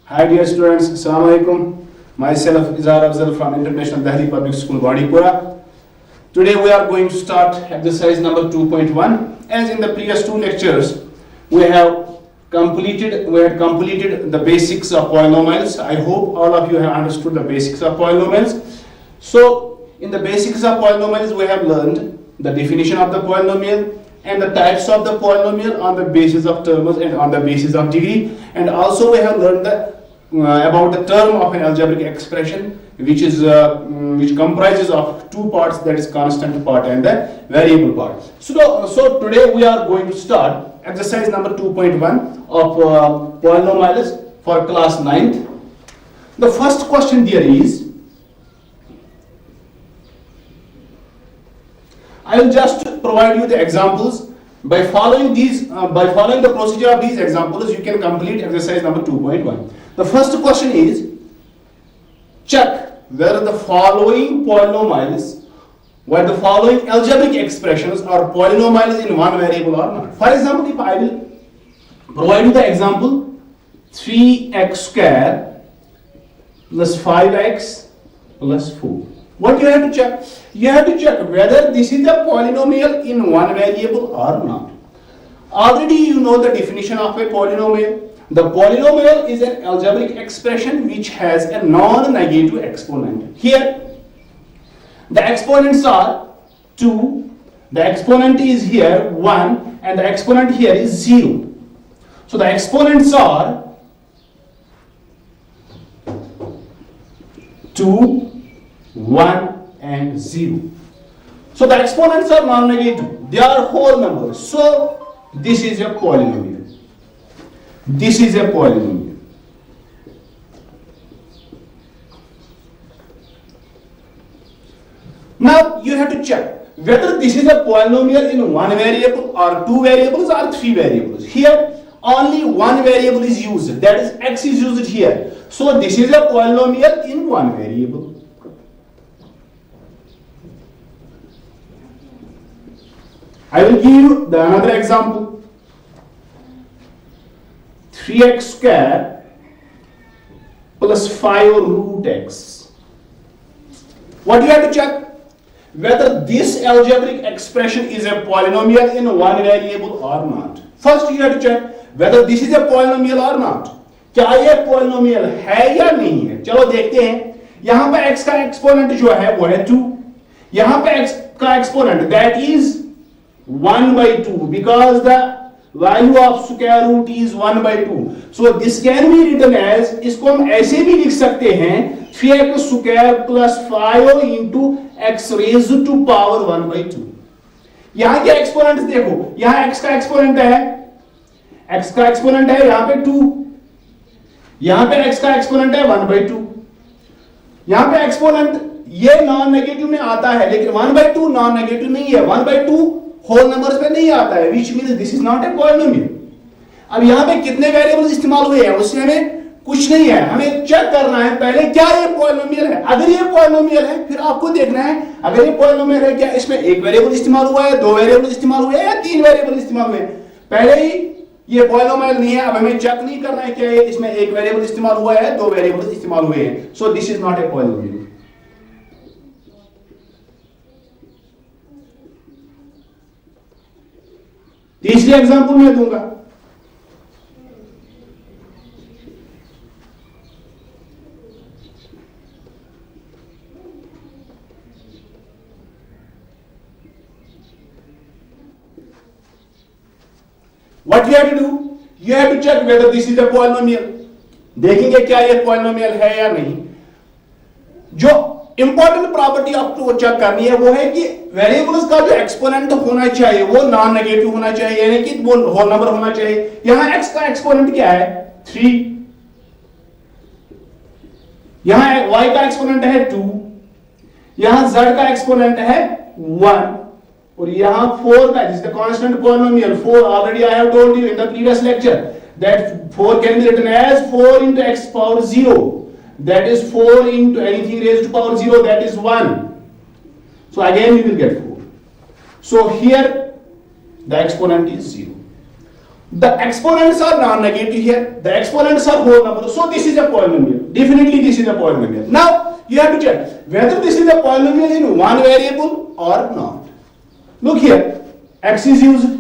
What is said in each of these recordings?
Hi dear students, Assalamu alaikum. Myself Izhar Afzal from International Delhi Public School, Badipura. Today we are going to start exercise number 2.1. As in the previous two lectures, we had completed the basics of polynomials. I hope all of you have understood the basics of polynomials. So, in the basics of polynomials, we have learned the definition of the polynomial and the types of the polynomial on the basis of terms and on the basis of degree, and also we have learned about the term of an algebraic expression which comprises of two parts, that is constant part and the variable part. So today we are going to start exercise number 2.1 of polynomials for class 9th. The first question there is, I will just provide you the examples. By following the procedure of these examples, you can complete exercise number 2.1. The first question is, check whether the following polynomials, where the following algebraic expressions are polynomials in one variable or not. For example, if I will provide you the example 3x square plus 5x plus 4. What you have to check? You have to check whether this is a polynomial in one variable or not. Already you know the definition of a polynomial. The polynomial is an algebraic expression which has a non-negative exponent. Here, the exponents are 2, the exponent is here 1, and the exponent here is 0. So the exponents are 2, 1 and 0. So the exponents are non-negative. They are whole numbers. So this is a polynomial. This is a polynomial. Now you have to check whether this is a polynomial in one variable or two variables or three variables. Here only one variable is used, that is x is used here. So this is a polynomial in one variable. I will give you another example. 3x square plus 5 root x. What you have to check? Whether this algebraic expression is a polynomial in one variable or not. First you have to check whether this is a polynomial or not. क्या ये polynomial है या नहीं है? चलो देखते हैं. यहाँ पे x का exponent जो है वो है 2. यहाँ पे x का exponent that is 1 by 2, because the value of square root is 1 by 2. So this can be written as, इसको हम ऐसे भी लिख सकते हैं 3x square plus 5 into x raised to power 1 by 2. यहाँ के exponents देखो, यहाँ x का exponent है, यहाँ पे 2, यहाँ पे x का exponent है 1 by 2. यहाँ पे exponent ये नॉन नेगेटिव में आता है, लेकिन 1 by 2 नॉन नेगेटिव नहीं है, 1 by 2 होल नंबर्स पे नहीं आता है, which means this is not a polynomial. अब यहाँ पे कितने वेरिएबल्स इस्तेमाल हुए हैं उससे हमें कुछ नहीं है, हमें चेक करना है पहले क्या ये पॉलिनोमियल है. अगर ये पॉलिनोमियल है फिर आपको देखना है अगर ये पॉलिनोमियल है क्या इसमें एक वेरिएबल इस्तेमाल हुआ है, दो वेरिएबल इस्तेमाल हुए हैं या तीन वेरिएबल इस्तेमाल हुए हैं. पहले ही ये पॉलिनोमियल नहीं है, अब हमें चेक नहीं करना है क्या इसमें एक वेरिएबल इस्तेमाल हुआ है, दो वेरिएबल इस्तेमाल हुए हैं. So this is not a polynomial. तीसरी एग्जांपल मैं दूंगा. What you have to do? You have to check whether this is a polynomial. देखेंगे क्या ये polynomial है या नहीं. जो इंपॉर्टेंट प्रॉपर्टी आपको चेक करनी है वो है कि वेरिएबल्स का जो एक्सपोनेंट होना चाहिए वो नॉन नेगेटिव होना चाहिए, यानी कि वो होल नंबर होना चाहिए. यहां x का एक्सपोनेंट क्या है 3, यहां y का एक्सपोनेंट है 2, यहां z का एक्सपोनेंट है 1 और यहां 4 का, जिसका constant polynomial 4. Already I have told you in the previous lecture that 4 can be written as 4 into x power 0. That is 4 into anything raised to power 0, that is 1. So again we will get 4. So here the exponent is 0. The exponents are non-negative here. The exponents are whole number. So this is a polynomial. Definitely this is a polynomial. Now you have to check whether this is a polynomial in one variable or not. Look here. X is used,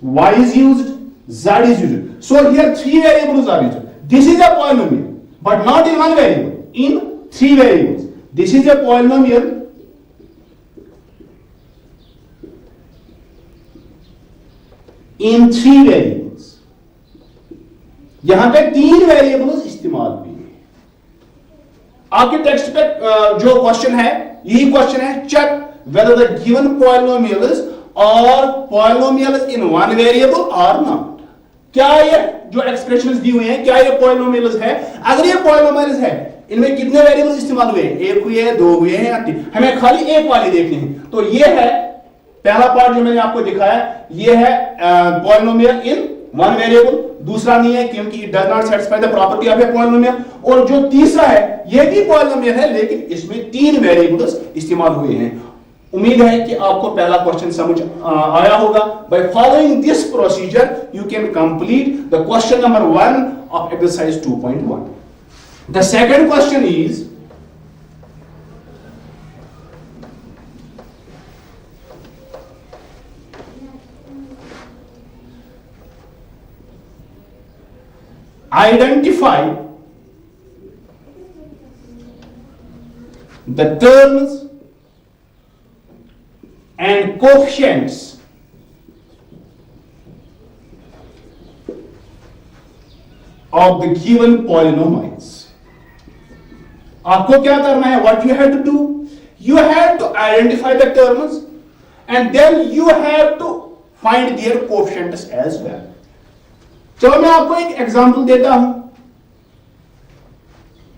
Y is used, Z is used. So here three variables are used. This is a polynomial, but not in one variable. In three variables. This is a polynomial in three variables. यहां पे तीन variables इस्तेमाल हुए हैं. आपके text पे जो question है यही क्वेश्चन है. Check whether the given polynomials are polynomials in one variable or not. क्या ये जो एक्सप्रेशंस दी हुई हैं क्या ये polynomials है? अगर ये polynomials है इनमें कितने वेरिएबल्स इस्तेमाल हुए? एक हुए हैं, दो हुए हैं या तीन. हमें खाली एक वाली देखनी है. तो ये है पहला पार्ट जो मैंने आपको दिखाया. ये है polynomial in वन वेरिएबल. दूसरा नहीं है क्योंकि it does not satisfy the property of a polynomial. और जो तीसरा है ये भी पॉलिनोमियल है लेकिन इसमें तीन वेरिएबल्स इस्तेमाल हुए हैं. उम्मीद है कि आपको पहला क्वेश्चन समझ आया होगा. By following this procedure you can complete the question number 1 of exercise 2.1. The second question is identify the terms and coefficients of the given polynomials. आपको क्या करना है? What you have to do? You have to identify the terms and then you have to find their coefficients as well. चलो मैं आपको एक example देता हूं.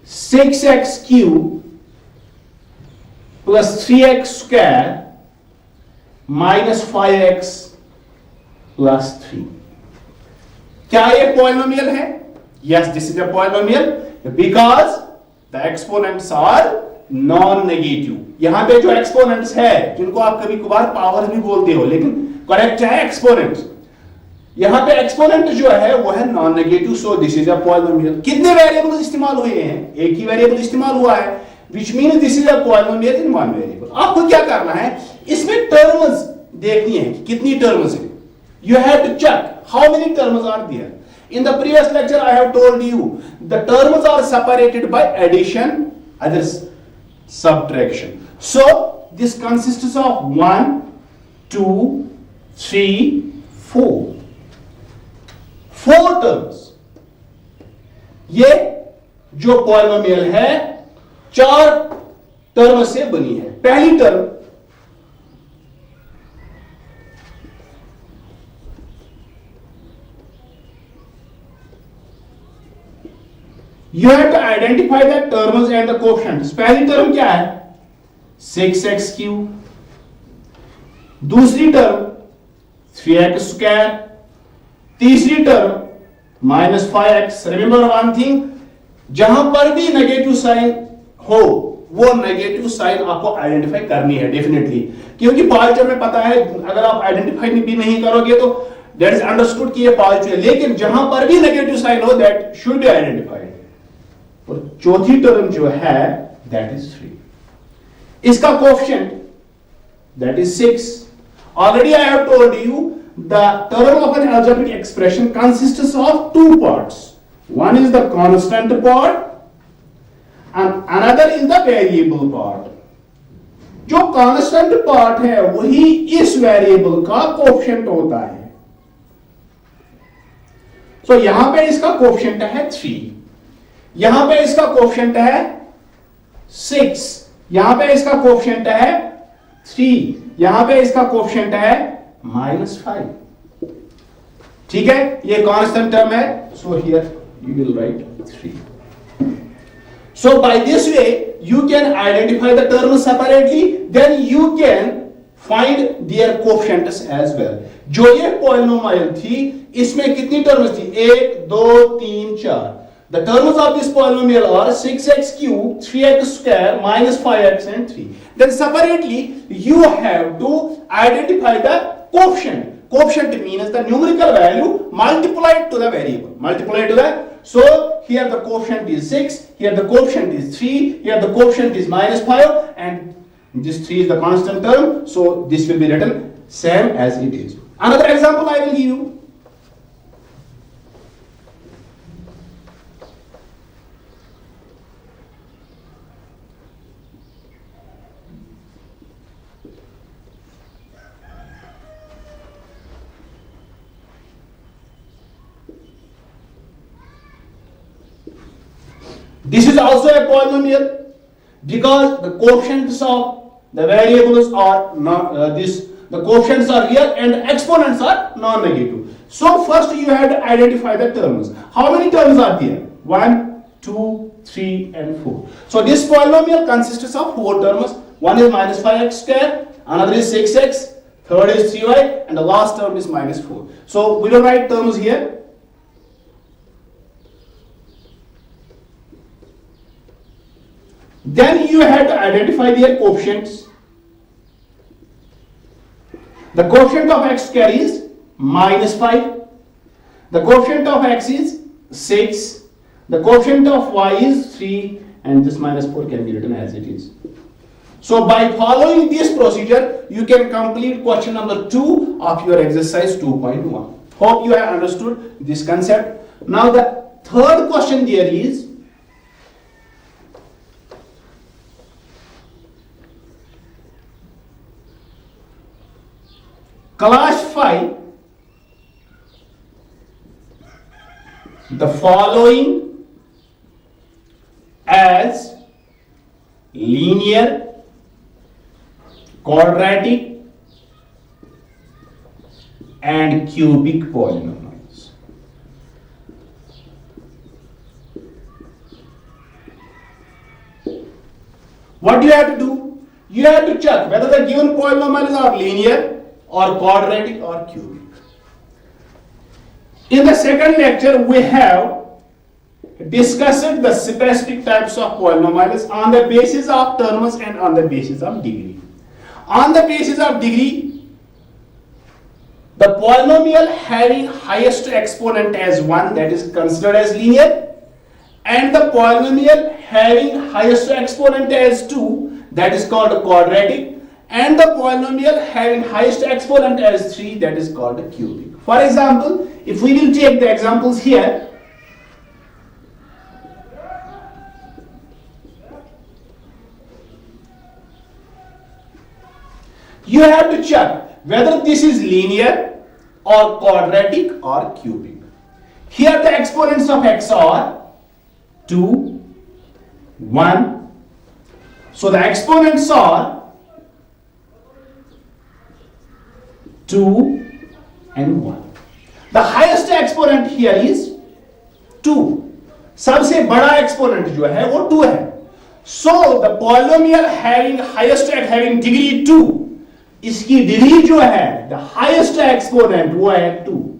6x cube plus 3x square minus 5x plus 3. क्या ये पॉलिनोमियल है? Yes, this is a polynomial because the exponents are non negative. यहां पे जो एक्सपोनेंट्स है जिनको आप कभी कभार पावर भी बोलते हो लेकिन करेक्ट है एक्सपोनेंट्स. यहां पे एक्सपोनेंट जो है वो है non negative. So this is a polynomial. कितने वेरिएबल्स इस्तेमाल हुए हैं? एक ही वेरिएबल इस्तेमाल हुआ है which means this is a polynomial in one variable. आपको क्या करना है? इसमें टर्म्स देखनी है कि कितनी टर्म्स है. You have to check how many terms are there. In the previous lecture I have told you the terms are separated by addition other subtraction. So this consists of 1 2 3 4 4 terms. ये जो polynomial है 4 term से बनी है. पहली term you have to identify the terms and the coefficients. पहली term क्या है? 6x cube. दूसरी टर्म 3x स्क्वायर. तीसरी term minus 5x. Remember one thing, जहां पर भी नेगेटिव साइन हो वो नेगेटिव साइन आपको आइडेंटिफाई करनी है डेफिनेटली. क्योंकि पॉजिटिव में पता है अगर आप आइडेंटिफाई भी नहीं करोगे तो दैट इज अंडरस्टूड कि ये पॉजिटिव है. लेकिन जहां पर भी नेगेटिव साइन हो दैट शुड बी आइडेंटिफाइड. और चौथी टर्म जो है दैट इज 3. इसका coefficient that is 6. Already I have told you the term of an algebraic expression consists of two parts. One is the constant part and another is the variable part. जो constant part है वही इस variable का coefficient होता है. सो यहां पे इसका कोएफिशिएंट है 3. यहां पे इसका कोएफिशिएंट है 6. यहां पे इसका कोएफिशिएंट है 3. यहां पे इसका कोएफिशिएंट है -5. ठीक है, ये कांस्टेंट टर्म है. So here you will write 3. So by this way you can identify the terms separately, then you can find their coefficients as well. जो ये पॉलिनोमियल थी इसमें कितनी टर्म्स थी? 1 2 3 4. The terms of this polynomial are 6x cube, 3x square, minus 5x and 3. Then separately you have to identify the coefficient. Coefficient means the numerical value multiplied to the variable. Multiplied to the, so here the coefficient is 6, here the coefficient is 3, here the coefficient is -5, and this 3 is the constant term, so this will be written same as it is. Another example I will give you. This is also a polynomial because the coefficients of the variables are not the coefficients are real and the exponents are non-negative. So first you have to identify the terms. How many terms are there? 1, 2, 3 and 4. So this polynomial consists of 4 terms. One is -5x square, another is 6x, third is 3y, and the last term is -4. So we will write terms here. Then you have to identify their coefficients. The coefficient of x square is -5. The coefficient of x is 6. The coefficient of y is 3. And this -4 can be written as it is. So by following this procedure, you can complete question number 2 of your exercise 2.1. Hope you have understood this concept. Now the third question there is, classify the following as linear, quadratic, and cubic polynomials. What do you have to do? You have to check whether the given polynomials are linear or quadratic or cubic. In the second lecture, we have discussed the specific types of polynomials on the basis of terms and on the basis of degree. On the basis of degree, the polynomial having highest exponent as 1, that is considered as linear, and the polynomial having highest exponent as 2, that is called quadratic, and the polynomial having highest exponent as 3, that is called a cubic. For example, if we will take the examples here, you have to check whether this is linear or quadratic or cubic. Here the exponents of x are 2, 1. So the exponents are 2 and 1. The highest exponent here is 2. सबसे बड़ा exponent जो है वो 2 है. So the polynomial having highest having degree 2, इसकी degree जो है, the highest exponent वो है 2.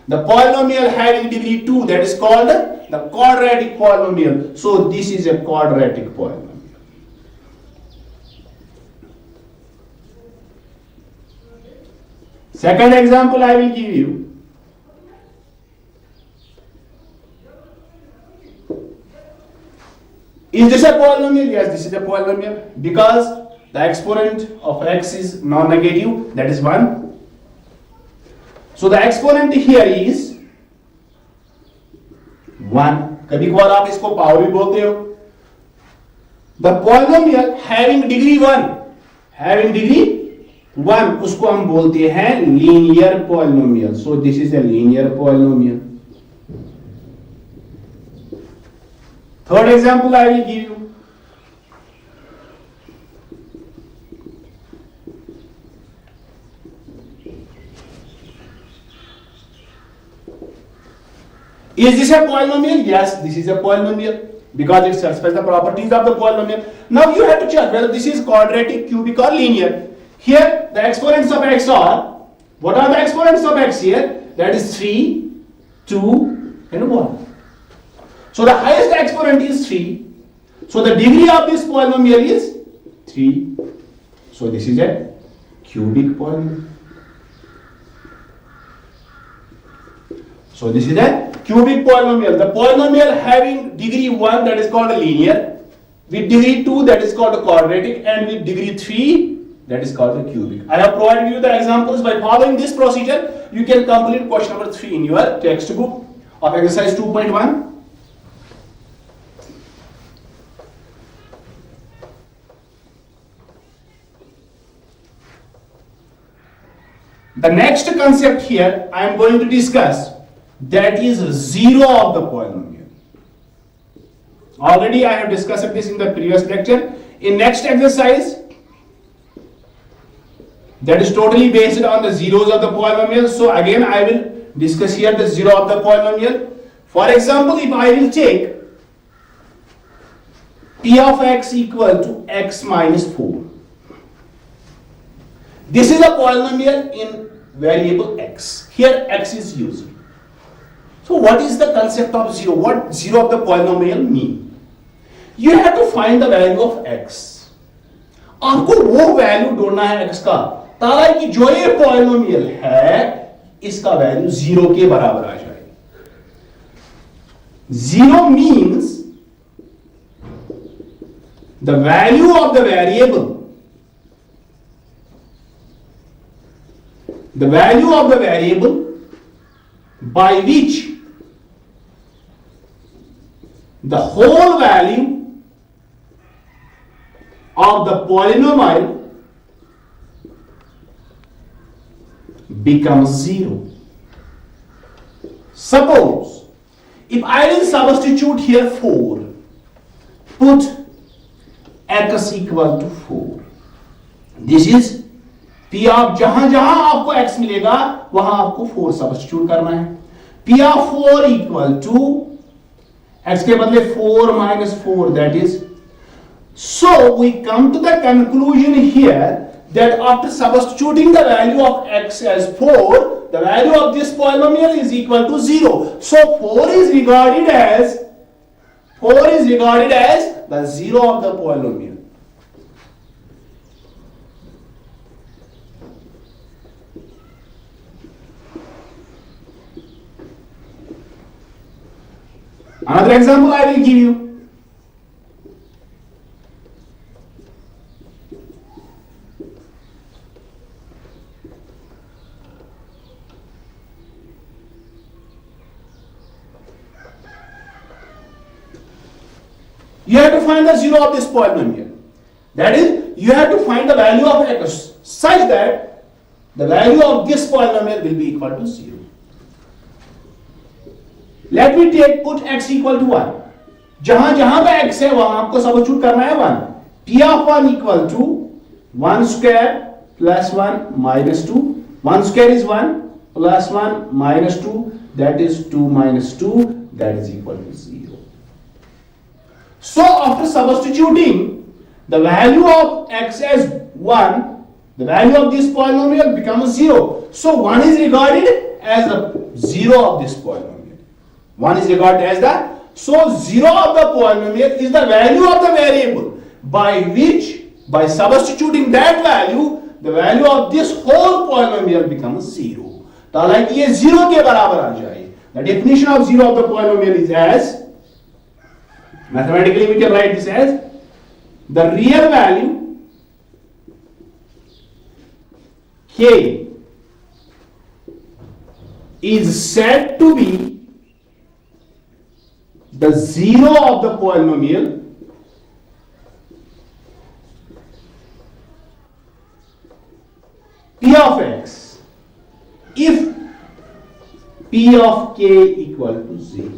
The polynomial having degree 2, that is called the quadratic polynomial. So this is a quadratic polynomial. Second example I will give you. Is this a polynomial? Yes, this is a polynomial because the exponent of x is non-negative, that is 1. So the exponent here is 1. कभी कभार आप इसको power भी बोलते हो. The polynomial having degree 1, उसको हम बोलते हैं linear polynomial. So this is a linear polynomial. Third example I will give you. Is this a polynomial? Yes, this is a polynomial because it satisfies the properties of the polynomial. Now you have to check whether this is quadratic, cubic or linear. Here the exponents of x are, what are the exponents of x here? That is 3, 2 and 1. So the highest exponent is 3. So the degree of this polynomial is 3. So this is a cubic polynomial. So this is a cubic polynomial. The polynomial having degree 1, that is called a linear, with degree 2, that is called a quadratic, and with degree 3, that is called a cubic. I have provided you the examples. By following this procedure, you can complete question number 3 in your textbook of exercise 2.1. The next concept here I am going to discuss, that is zero of the polynomial. Already I have discussed this in the previous lecture. In next exercise, that is totally based on the zeros of the polynomial. So again I will discuss here the zero of the polynomial. For example, if I will take p of x equal to x minus 4. This is a polynomial in variable x. Here x is used. So what is the concept of zero? What zero of the polynomial mean? You have to find the value of x. आपको वो value ढूंढना है x का, ताकि जो ये polynomial है इसका वैल्यू जीरो के बराबर आ जाए. Zero means the value of the variable, the value of the variable by which the whole value of the polynomial becomes zero. Suppose if I will substitute here 4, put x equal to 4. This is P of जहां जहां आपको x मिलेगा वहां आपको 4 substitute करना है. P of 4 equal to x के बदले 4 minus 4, that is. So we come to the conclusion here that after substituting the value of x as 4, the value of this polynomial is equal to 0. So 4 is regarded as the zero of the polynomial. Another example I will give you. You have to find the zero of this polynomial. That is, you have to find the value of x such that the value of this polynomial will be equal to 0. Let me take put x equal to 1. जहां जहां पे x है वहां आपको substitute करना है 1. P of 1 equal to 1 square plus 1 minus 2. 1 square is 1 plus 1 minus 2, that is 2 minus 2, that is equal to 0. So after substituting the value of x as 1, the value of this polynomial becomes 0. So 1 is regarded as the zero of this polynomial. 1 is regarded as the, so 0 of the polynomial is the value of the variable by which, by substituting that value, the value of this whole polynomial becomes 0. ताकि ये 0 के बराबर आ जाए. The definition of 0 of the polynomial is as, mathematically we can write this as the real value k is said to be the zero of the polynomial p of x if p of k equal to 0.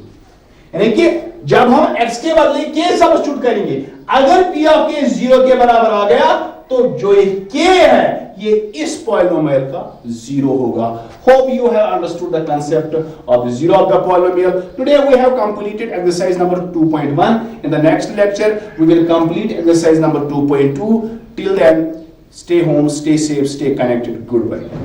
यानी कि जब हम x के बदले k substitute करेंगे, अगर p of k 0 के बराबर आ गया तो जो ये k है ये इस polynomial का 0 होगा. Hope you have understood the concept of the zero of the polynomial. Today we have completed exercise number 2.1. In the next lecture we will complete exercise number 2.2. Till then, stay home, stay safe, stay connected. Goodbye.